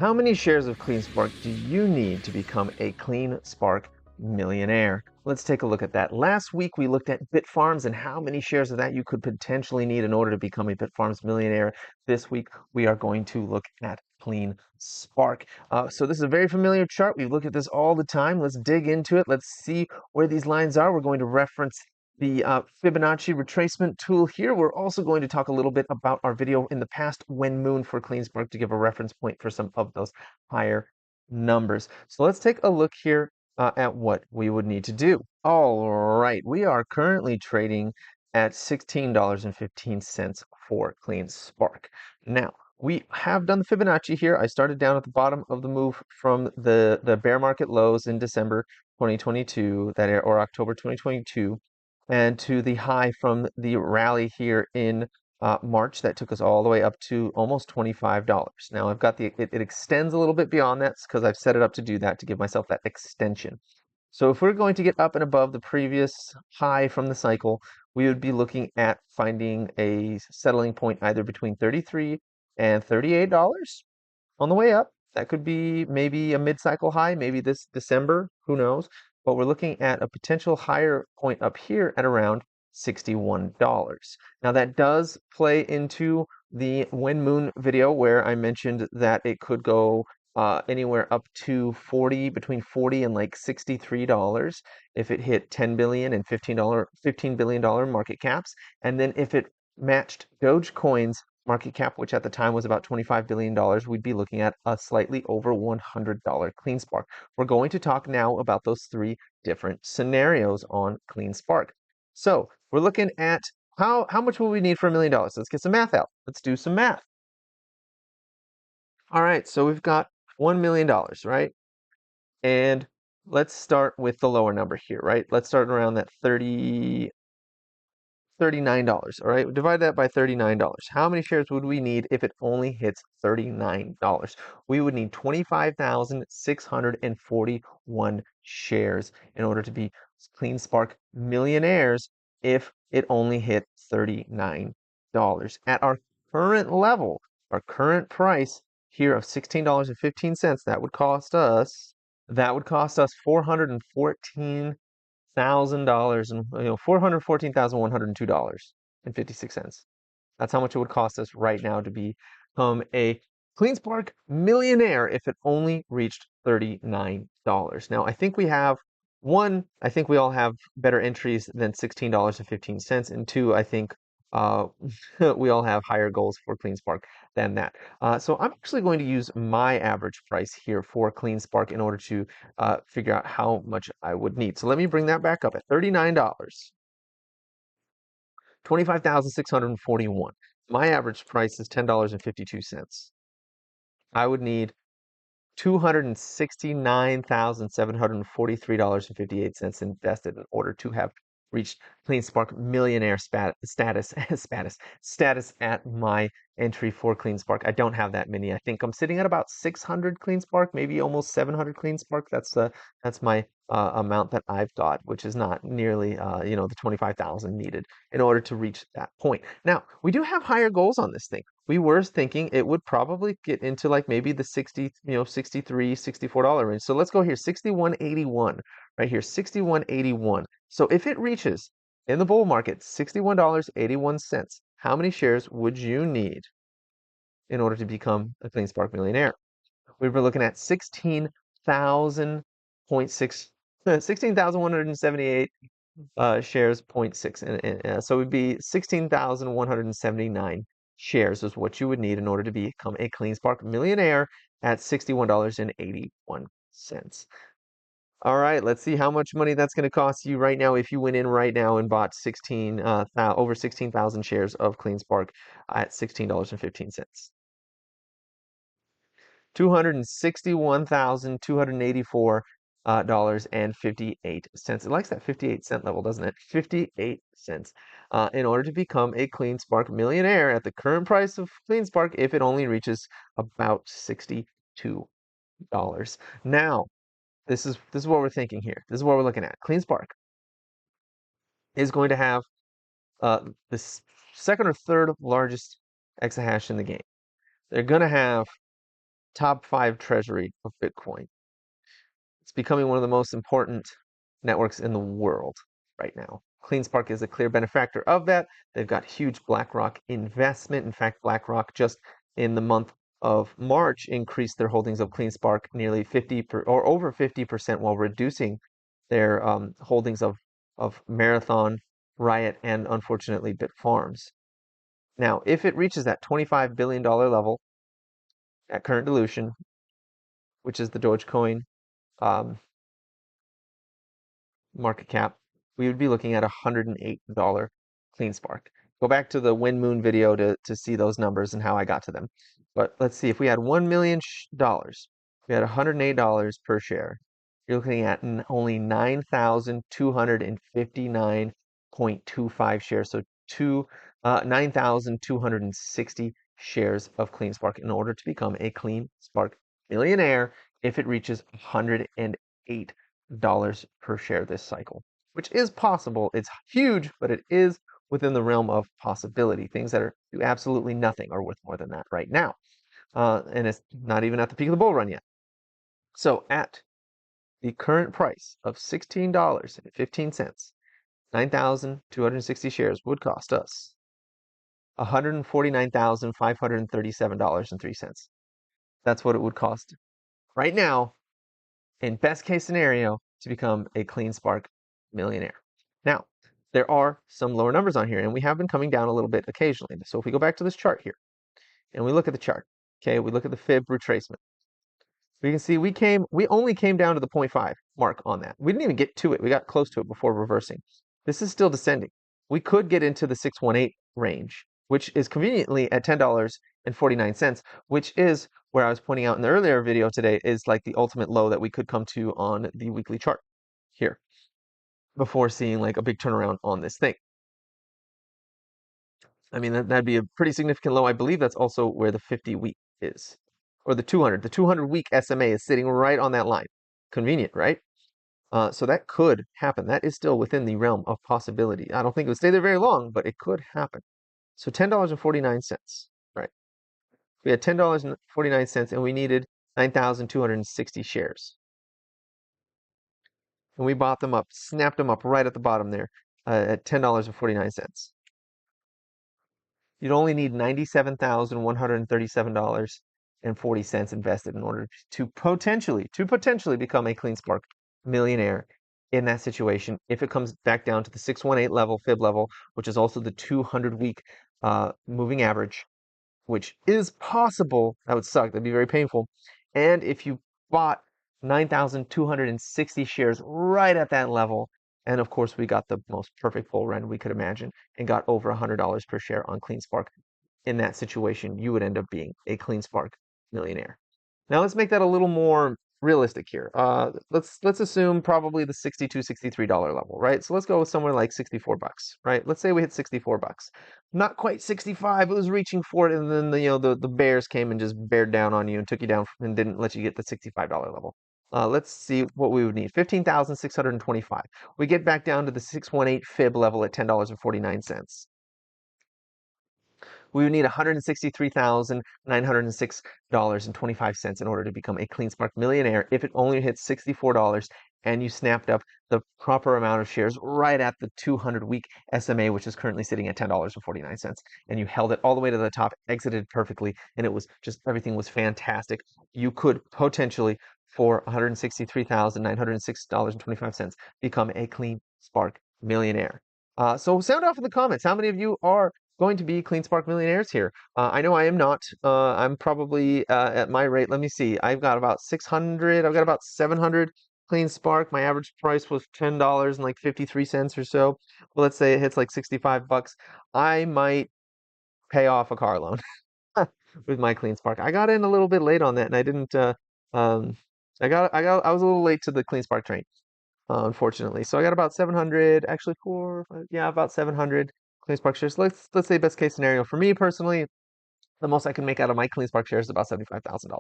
How many shares of CleanSpark do you need to become a CleanSpark millionaire? Let's take a look at that. Last week, we looked at Bitfarms and how many shares of that you could potentially need in order to become a Bitfarms millionaire. This week, we are going to look at CleanSpark. So this is a very familiar chart. We look at this all the time. Let's dig into it. Let's see where these lines are. We're going to reference the Fibonacci retracement tool here. We're also going to talk a little bit about our video in the past, when moon, for CleanSpark, to give a reference point for some of those higher numbers. So let's take a look here at what we would need to do. All right, we are currently trading at $16.15 for CleanSpark. Now, we have done the Fibonacci here. I started down at the bottom of the move from the bear market lows in December 2022, or October 2022, and to the high from the rally here in March that took us all the way up to almost $25. Now I've got it extends a little bit beyond that because I've set it up to do that, to give myself that extension. So if we're going to get up and above the previous high from the cycle, we would be looking at finding a settling point either between $33 and $38 on the way up. That could be maybe a mid-cycle high, maybe this December, who knows? But we're looking at a potential higher point up here at around $61. Now that does play into the When Moon video, where I mentioned that it could go anywhere up to between 40 and like $63 if it hit 10 billion and $15 billion market caps. And then if it matched Dogecoin's market cap, which at the time was about $25 billion, we'd be looking at a slightly over $100 CleanSpark. We're going to talk now about those three different scenarios on CleanSpark. So we're looking at how much will we need for $1 million? Let's get some math out. Let's do some math. All right, so we've got $1 million, right? And let's start with the lower number here, right? Let's start around that $39. All right, divide that by $39. How many shares would we need if it only hits $39? We would need 25,641 shares in order to be CleanSpark millionaires if it only hit $39. At our current level, our current price here of $16.15, that would cost us $414,000 and $414,102.56. That's how much it would cost us right now to become a CleanSpark millionaire if it only reached $39. Now, I think we all have better entries than $16.15, and two, I think we all have higher goals for CleanSpark than that. So I'm actually going to use my average price here for CleanSpark in order to figure out how much I would need. So let me bring that back up at $39. 25,641. My average price is $10.52. I would need $269,743.58 invested in order to have reached CleanSpark millionaire status at my entry for CleanSpark. I don't have that many. I think I'm sitting at about 600 CleanSpark, maybe almost 700 CleanSpark. That's my amount that I've got, which is not nearly the 25,000 needed in order to reach that point. Now, we do have higher goals on this thing. We were thinking it would probably get into like maybe the 60, $63, $64 range. So let's go here, 61.81 right here, 61.81. So if it reaches in the bull market $61.81, how many shares would you need in order to become a CleanSpark millionaire? We were looking at 16,178 shares, 0.6. So it would be 16,179 shares is what you would need in order to become a CleanSpark millionaire at $61.81. All right, let's see how much money that's going to cost you right now if you went in right now and bought over 16,000 shares of CleanSpark at $16.15. $261,284.58. It likes that 58-cent level, doesn't it? 58 cents. In order to become a CleanSpark millionaire at the current price of CleanSpark, if it only reaches about $62. Now, this is what we're thinking here. This is what we're looking at. CleanSpark is going to have the second or third largest exahash in the game. They're going to have top 5 treasury of Bitcoin. It's becoming one of the most important networks in the world right now. CleanSpark is a clear benefactor of that. They've got huge BlackRock investment. In fact, BlackRock just in the month of March increased their holdings of CleanSpark nearly 50 or over 50% while reducing their holdings of Marathon, Riot, and unfortunately Bitfarms. Now, if it reaches that $25 billion level at current dilution, which is the Dogecoin um, market cap, we would be looking at $108 CleanSpark. Go back to the Wind Moon video to see those numbers and how I got to them. But let's see, if we had $1 million, we had $108 per share. You're looking at only 9,259.25 shares. So 9,260 shares of CleanSpark in order to become a CleanSpark millionaire if it reaches $108 per share this cycle, which is possible. It's huge, but it is within the realm of possibility. Things that do absolutely nothing are worth more than that right now. And it's not even at the peak of the bull run yet. So at the current price of $16.15, 9,260 shares would cost us $149,537.03. That's what it would cost right now, in best case scenario, to become a CleanSpark millionaire. Now, there are some lower numbers on here, and we have been coming down a little bit occasionally. So if we go back to this chart here, and we look at the chart, okay, we look at the fib retracement, we can see we only came down to the 0.5 mark on that. We didn't even get to it. We got close to it before reversing. This is still descending. We could get into the 618 range, which is conveniently at $10.49, which is where I was pointing out in the earlier video today is like the ultimate low that we could come to on the weekly chart here before seeing like a big turnaround on this thing. I mean, that'd be a pretty significant low. I believe that's also where the 50-week is, or the 200. The 200-week SMA is sitting right on that line. Convenient, right? So that could happen. That is still within the realm of possibility. I don't think it would stay there very long, but it could happen. So $10.49, right? We had $10.49 and we needed 9,260 shares. And we bought them up, snapped them up right at the bottom there at $10.49. You'd only need $97,137.40 invested in order to potentially become a CleanSpark millionaire in that situation if it comes back down to the 618 level, fib level, which is also the 200-week moving average, which is possible. That would suck. That'd be very painful. And if you bought 9,260 shares right at that level, and of course, we got the most perfect bull run we could imagine and got over $100 per share on CleanSpark. In that situation, you would end up being a CleanSpark millionaire. Now let's make that a little more realistic here. Let's assume probably the $62, $63 level, right? So let's go with somewhere like 64 bucks, right? Let's say we hit 64 bucks. Not quite 65, it was reaching for it, and then the bears came and just bared down on you and took you down and didn't let you get the $65 level. Let's see what we would need. 15,625. We get back down to the 618 fib level at $10.49. We would need $163,906.25 in order to become a CleanSpark millionaire if it only hits $64 and you snapped up the proper amount of shares right at the 200-week SMA, which is currently sitting at $10.49. And you held it all the way to the top, exited perfectly, and it was just everything was fantastic. You could potentially, for $163,906.25, become a CleanSpark millionaire. So sound off in the comments. How many of you are going to be CleanSpark millionaires here? I know I am not. I'm probably at my rate. Let me see. I've got about 600. I've got about 700 CleanSpark. My average price was $10.53 or so. Well, let's say it hits like 65 bucks. I might pay off a car loan with my CleanSpark. I got in a little bit late on that, and I didn't. Um, I was a little late to the CleanSpark train, unfortunately. So I got about 700, actually yeah, about 700 CleanSpark shares. Let's say best case scenario for me personally, the most I can make out of my CleanSpark shares is about $75,000.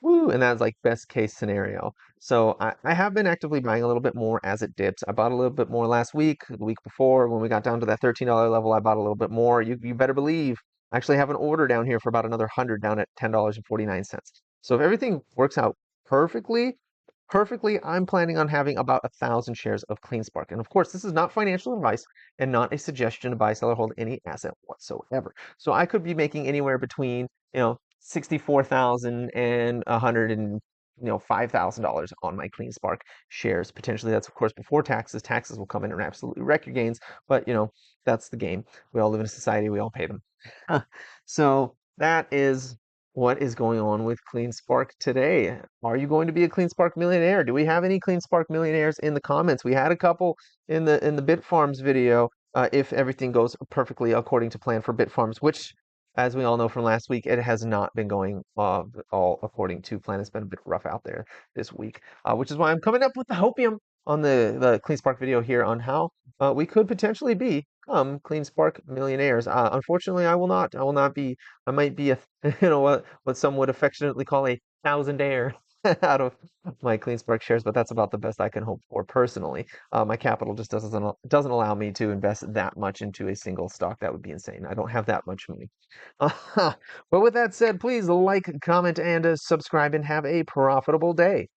Woo, and that's like best case scenario. So I have been actively buying a little bit more as it dips. I bought a little bit more last week, the week before when we got down to that $13 level. I bought a little bit more. You better believe I actually have an order down here for about another 100 down at $10.49. So if everything works out perfectly, I'm planning on having about 1,000 shares of CleanSpark. And of course, this is not financial advice and not a suggestion to buy, sell, or hold any asset whatsoever. So I could be making anywhere between, 64,000 and 100 and $5,000 on my CleanSpark shares. Potentially, that's of course before taxes. Taxes will come in and absolutely wreck your gains, but that's the game. We all live in a society. We all pay them. So that is what is going on with CleanSpark today. Are you going to be a CleanSpark millionaire? Do we have any CleanSpark millionaires in the comments? We had a couple in the Bitfarms video. If everything goes perfectly according to plan for Bitfarms, which, as we all know from last week, it has not been going all according to plan. It's been a bit rough out there this week, which is why I'm coming up with the hopium on the CleanSpark video here on how we could potentially become CleanSpark millionaires. Unfortunately, I will not. I will not be. I might be a what some would affectionately call a thousandaire out of my CleanSpark shares, but that's about the best I can hope for personally. My capital just doesn't allow me to invest that much into a single stock. That would be insane. I don't have that much money. But with that said, please like, comment, and subscribe, and have a profitable day.